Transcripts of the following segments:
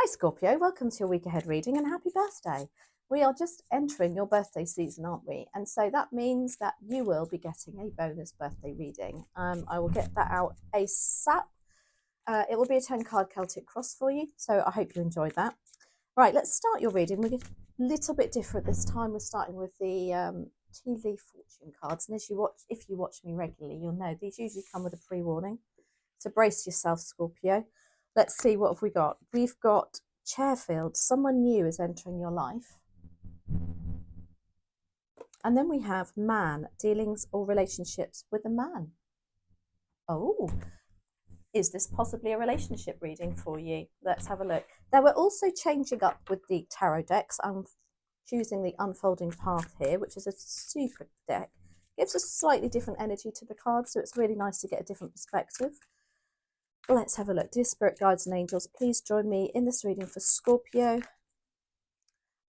Hi Scorpio, welcome to your week ahead reading and happy birthday. We are just entering your birthday season, aren't we? And so that means that you will be getting a bonus birthday reading. I will get that out ASAP. It will be a 10-card Celtic cross for you, so I hope you enjoyed that. Right, let's start your reading. We're a little bit different this time. We're starting with the tea-leaf fortune cards, and if you watch me regularly, you'll know these usually come with a pre-warning. So brace yourself, Scorpio. Let's see, what have we got? We've got Chairfield. Someone new is entering your life. And then we have man, dealings or relationships with a man. Oh, is this possibly a relationship reading for you? Let's have a look. Now, we're also changing up with the tarot decks. I'm choosing the Unfolding Path here, which is a super deck. Gives a slightly different energy to the cards, so it's really nice to get a different perspective. Let's have a look. Dear Spirit Guides and Angels, please join me in this reading for Scorpio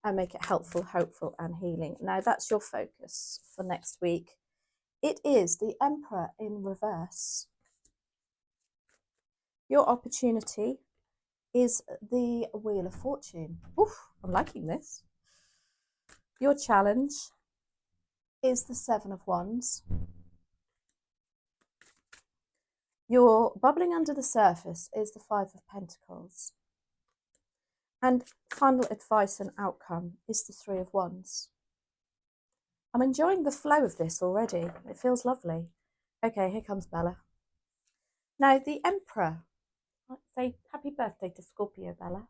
and make it helpful, hopeful and healing. Now that's your focus for next week. It is the Emperor in reverse. Your opportunity is the Wheel of Fortune. Oof, I'm liking this. Your challenge is the Seven of Wands. Your bubbling under the surface is the Five of Pentacles. And final advice and outcome is the Three of Wands. I'm enjoying the flow of this already. It feels lovely. Okay, here comes Bella. Now, the Emperor. Let's say happy birthday to Scorpio, Bella.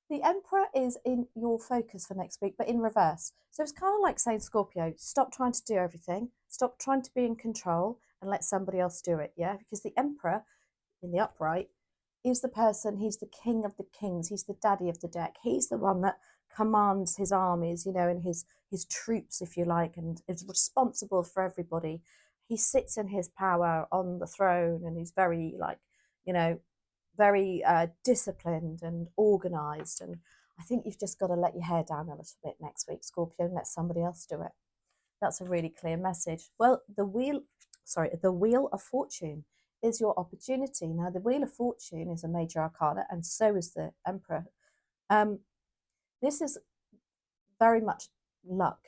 The Emperor is in your focus for next week, but in reverse. So it's kind of like saying, Scorpio, stop trying to do everything. Stop trying to be in control and let somebody else do it, yeah? Because the Emperor, in the upright, is the person, he's the king of the kings. He's the daddy of the deck. He's the one that commands his armies, and his troops, if you like, and is responsible for everybody. He sits in his power on the throne, and he's very, very disciplined and organized. And I think you've just got to let your hair down a little bit next week, Scorpio, and let somebody else do it. That's a really clear message. Well, the Wheel of Fortune is your opportunity. Now, the Wheel of Fortune is a major arcana, and so is the Emperor. This is very much luck.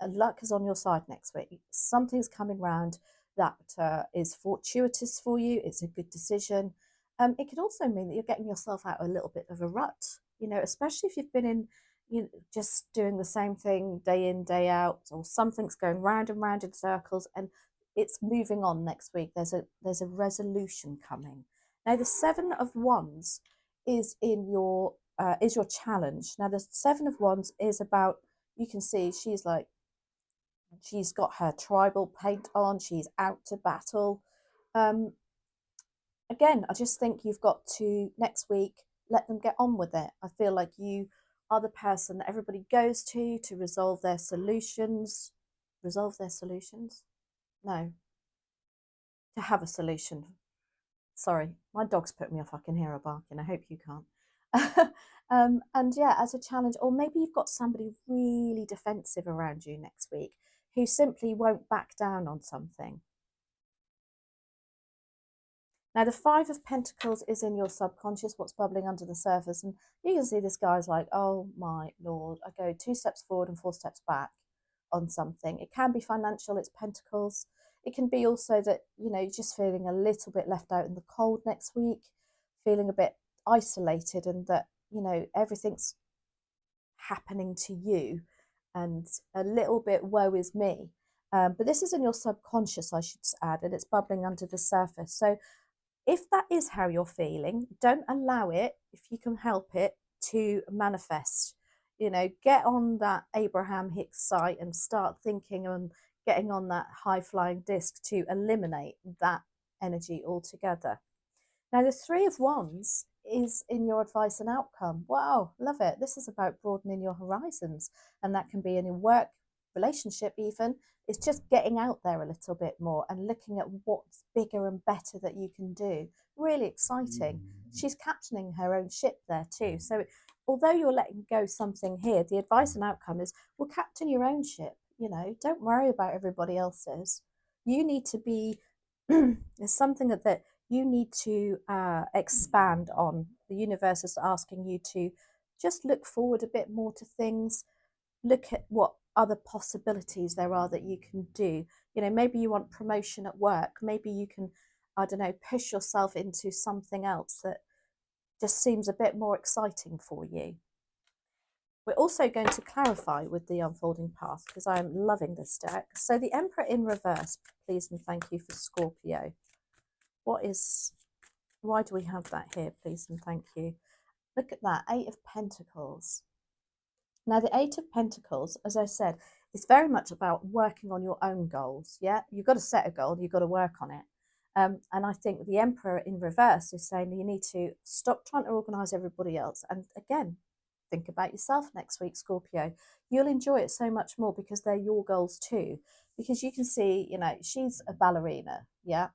Luck is on your side next week. Something's coming round that is fortuitous for you. It's a good decision. It can also mean that you're getting yourself out a little bit of a rut, especially if you've been in, just doing the same thing day in, day out, or something's going round and round in circles, and it's moving on next week. There's a resolution coming. Now, the Seven of Wands is your challenge. Now, the Seven of Wands is about, you can see she's got her tribal paint on. She's out to battle. Again, I just think you've got to, next week, let them get on with it. I feel like you are the person that everybody goes to resolve their solutions. Resolve their solutions? No. To have a solution. Sorry, my dog's put me off. I can hear her barking. I hope you can't. And yeah, as a challenge, or maybe you've got somebody really defensive around you next week who simply won't back down on something. Now, the Five of Pentacles is in your subconscious, what's bubbling under the surface. And you can see this guy's like, oh my Lord, I go 2 steps forward and 4 steps back on something. It can be financial, it's Pentacles. It can be also that, you're just feeling a little bit left out in the cold next week, feeling a bit isolated, and that, everything's happening to you and a little bit woe is me. But this is in your subconscious, I should add, and it's bubbling under the surface. So if that is how you're feeling, don't allow it, if you can help it, to manifest. Get on that Abraham Hicks site and start thinking and getting on that high-flying disc to eliminate that energy altogether. Now, the Three of Wands is in your advice and outcome. Wow, love it. This is about broadening your horizons, and that can be in a work relationship even. It's just getting out there a little bit more and looking at what's bigger and better that you can do. Really exciting. She's captaining her own ship there too. So although you're letting go something here, the advice and outcome is, well, captain your own ship. Don't worry about everybody else's. You need to be, there's something that you need to expand on. The universe is asking you to just look forward a bit more to things, look at what other possibilities there are that you can do. You know, maybe you want promotion at work, maybe you can, I don't know, push yourself into something else that just seems a bit more exciting for you. We're also going to clarify with the unfolding path because I'm loving this deck. So the Emperor in reverse, please and thank you for Scorpio. Why do we have that here, please and thank you? Look at that, Eight of Pentacles. Now the Eight of Pentacles, as I said, is very much about working on your own goals. Yeah, you've got to set a goal, you've got to work on it. And I think the Emperor in reverse is saying that you need to stop trying to organise everybody else. And again, think about yourself next week, Scorpio. You'll enjoy it so much more because they're your goals too. Because you can see, you know, she's a ballerina. Yeah,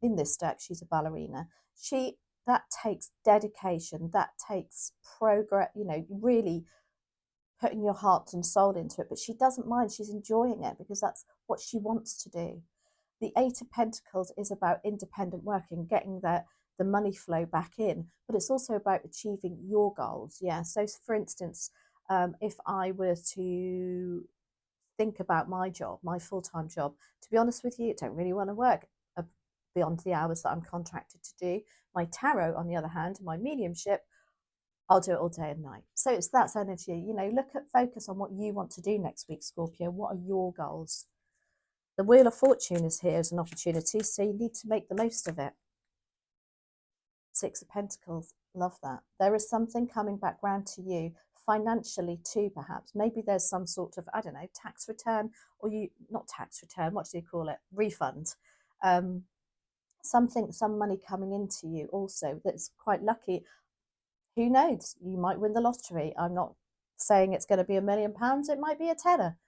in this deck, she's a ballerina. That takes dedication. That takes progress. You know, really putting your heart and soul into it. But she doesn't mind. She's enjoying it because that's what she wants to do. The Eight of Pentacles is about independent working, getting the money flow back in, but it's also about achieving your goals. Yeah. So, for instance, if I were to think about my job, my full-time job, to be honest with you, I don't really want to work beyond the hours that I'm contracted to do. My tarot, on the other hand, my mediumship, I'll do it all day and night. So that's energy. You know, focus on what you want to do next week, Scorpio. What are your goals? The Wheel of Fortune is here as an opportunity, so you need to make the most of it. Six of Pentacles, love that. There is something coming back round to you financially too, perhaps. Maybe there's some sort of, I don't know, tax return, or not tax return, what do you call it? Refund. Some money coming into you also that's quite lucky. Who knows? You might win the lottery. I'm not saying it's going to be £1 million. It might be a tenner.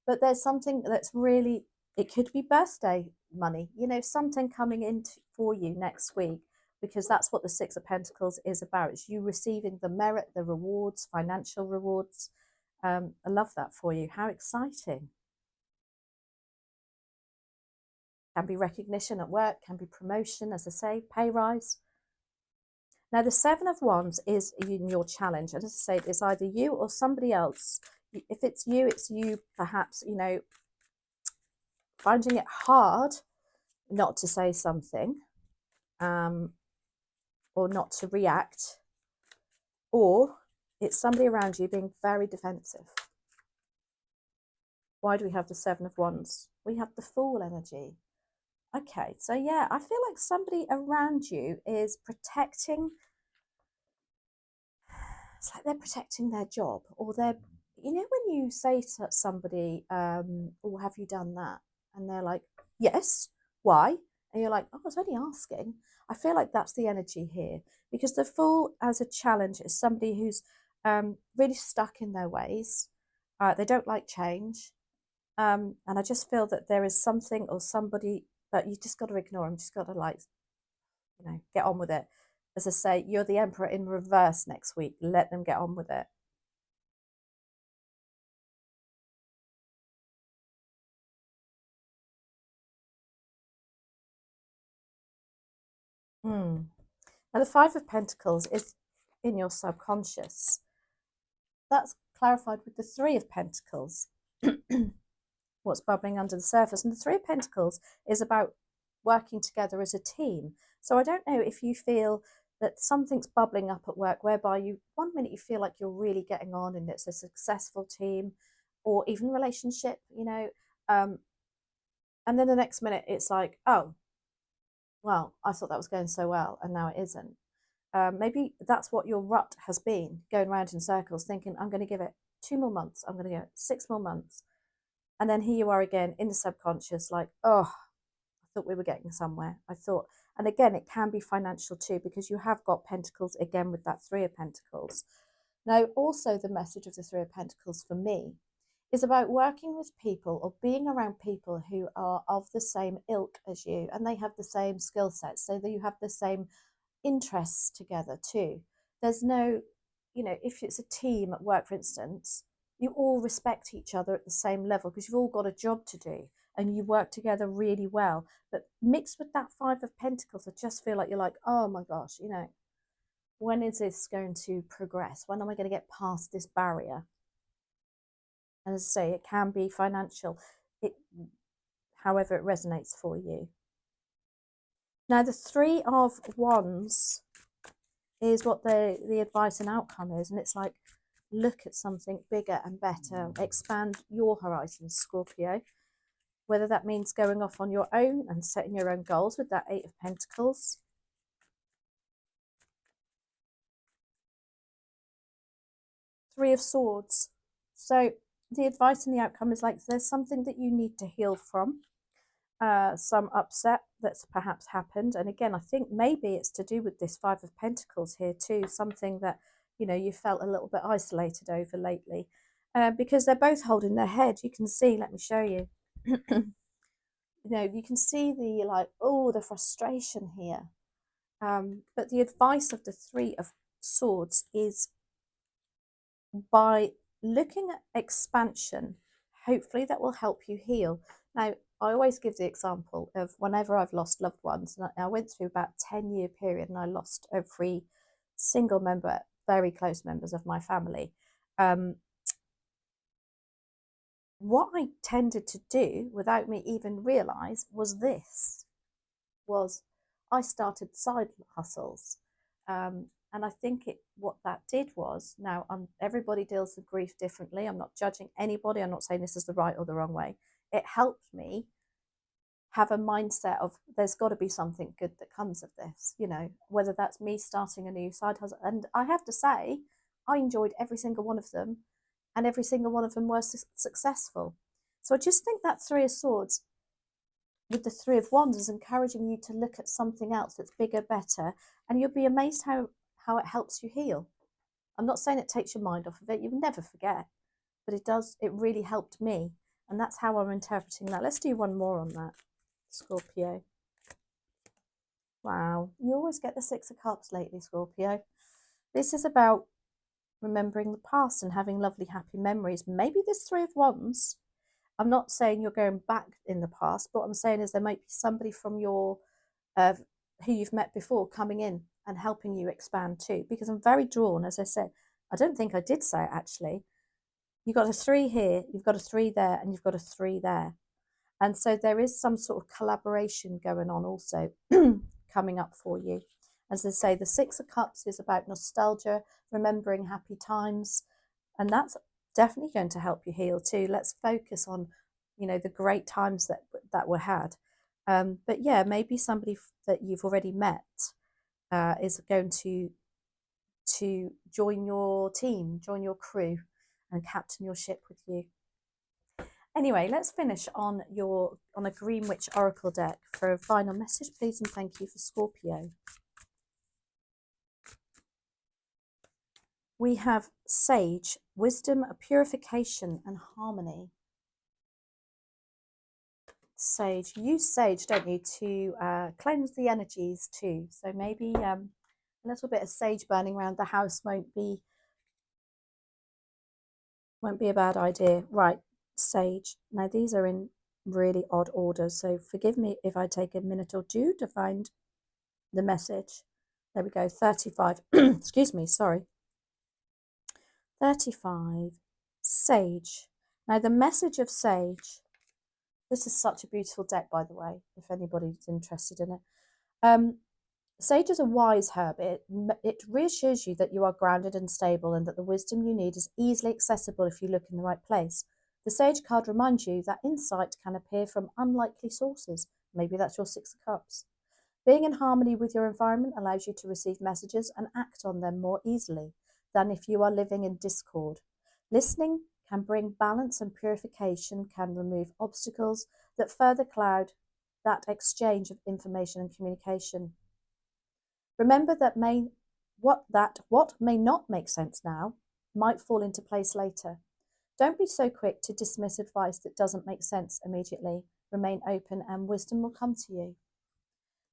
But there's something that's really, it could be birthday money, you know, something coming in for you next week, because that's what the Six of Pentacles is about. It's you receiving the merit, the rewards, financial rewards. I love that for you. How exciting. Can be recognition at work, can be promotion, as I say, pay rise. Now, the Seven of Wands is in your challenge. And as I say, it's either you or somebody else. If it's you perhaps, you know, finding it hard not to say something or not to react, or it's somebody around you being very defensive. Why do we have the Seven of Wands? We have the Fool energy. Okay, so yeah, I feel like somebody around you is protecting, it's like they're protecting their job, or they're, you know, when you say to somebody, oh, have you done that? And they're like, yes, why? And you're like, oh, I was only asking. I feel like that's the energy here, because the Fool as a challenge is somebody who's really stuck in their ways. They don't like change. And I just feel that there is something or somebody, but you just got to ignore them. Just got to, like, you know, get on with it. As I say, you're the Emperor in reverse next week. Let them get on with it. Now, the Five of Pentacles is in your subconscious. That's clarified with the Three of Pentacles. What's bubbling under the surface. And the Three of Pentacles is about working together as a team. So I don't know if you feel that something's bubbling up at work whereby you, one minute you feel like you're really getting on and it's a successful team, or even relationship, you know, and then the next minute it's like, oh, well, I thought that was going so well and now it isn't. Maybe that's what your rut has been, going around in circles thinking, I'm going to give it 2 more months, I'm going to give it 6 more months. And then here you are again in the subconscious, like, oh, I thought we were getting somewhere. I thought, and again, it can be financial too, because you have got Pentacles again with that Three of Pentacles. Now, also the message of the Three of Pentacles for me is about working with people or being around people who are of the same ilk as you, and they have the same skill sets, so that you have the same interests together too. There's no, you know, if it's a team at work, for instance, you all respect each other at the same level because you've all got a job to do. and you work together really well. But mixed with that Five of Pentacles, I just feel like you're like, oh my gosh, you know, when is this going to progress? When am I going to get past this barrier? And as I say, it can be financial, however it resonates for you. Now, the Three of Wands is what the advice and outcome is. And it's like, look at something bigger and better. Expand your horizons, Scorpio. Whether that means going off on your own and setting your own goals with that Eight of Pentacles. Three of Swords. So the advice and the outcome is like, there's something that you need to heal from. Some upset that's perhaps happened. And again, I think maybe it's to do with this Five of Pentacles here too. Something that, you know, you felt a little bit isolated over lately. Because they're both holding their head. You can see, let me show you. You know, you can see the like, oh, the frustration here. But the advice of the Three of Swords is, by looking at expansion, hopefully that will help you heal. Now, I always give the example of whenever I've lost loved ones, and I went through about a 10-year period and I lost every single member, very close members of my family. What I tended to do without me even realize was I started side hustles. And I think what that did was, now everybody deals with grief differently. I'm not judging anybody. I'm not saying this is the right or the wrong way. It helped me have a mindset of, there's got to be something good that comes of this, you know, whether that's me starting a new side hustle. And I have to say, I enjoyed every single one of them, and every single one of them was successful. So I just think that Three of Swords with the Three of Wands is encouraging you to look at something else that's bigger, better, and you'll be amazed how it helps you heal. I'm not saying it takes your mind off of it. You'll never forget, but it does. It really helped me, and that's how I'm interpreting that. Let's do one more on that, Scorpio. Wow, you always get the Six of Cups lately, Scorpio. This is about remembering the past and having lovely, happy memories. Maybe this Three of Wands, I'm not saying you're going back in the past, but what I'm saying is there might be somebody from your who you've met before coming in and helping you expand too. Because I'm very drawn, as I said, I don't think I did say it actually. You've got a 3 here, you've got a 3 there, and you've got a 3 there. And so there is some sort of collaboration going on also coming up for you. As I say, the Six of Cups is about nostalgia, remembering happy times, and that's definitely going to help you heal too. Let's focus on, you know, the great times that were had. But yeah, maybe somebody that you've already met is going to join your team, join your crew, and captain your ship with you. Anyway, let's finish on a Green Witch Oracle deck for a final message, please, and thank you for Scorpio. We have Sage, Wisdom, Purification, and Harmony. Sage, use Sage, don't you, to cleanse the energies too. So maybe a little bit of sage burning around the house won't be a bad idea. Right, Sage. Now these are in really odd order, so forgive me if I take a minute or two to find the message. There we go, 35. Excuse me, sorry. 35. Sage. Now the message of Sage. This is such a beautiful deck, by the way, if anybody's interested in it. Sage is a wise herb. It reassures you that you are grounded and stable and that the wisdom you need is easily accessible if you look in the right place. The Sage card reminds you that insight can appear from unlikely sources. Maybe that's your Six of Cups. Being in harmony with your environment allows you to receive messages and act on them more easily than if you are living in discord. Listening can bring balance, and purification can remove obstacles that further cloud that exchange of information and communication. Remember that what may not make sense now might fall into place later. Don't be so quick to dismiss advice that doesn't make sense immediately. Remain open and wisdom will come to you.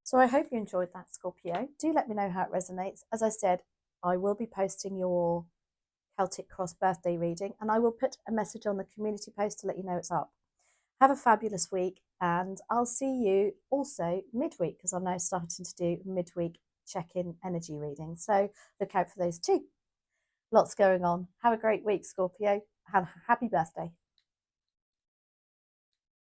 So I hope you enjoyed that, Scorpio. Do let me know how it resonates. As I said, I will be posting your Celtic Cross birthday reading, and I will put a message on the community post to let you know it's up. Have a fabulous week, and I'll see you also midweek, because I'm now starting to do midweek check-in energy readings. So look out for those too. Lots going on. Have a great week, Scorpio, and happy birthday.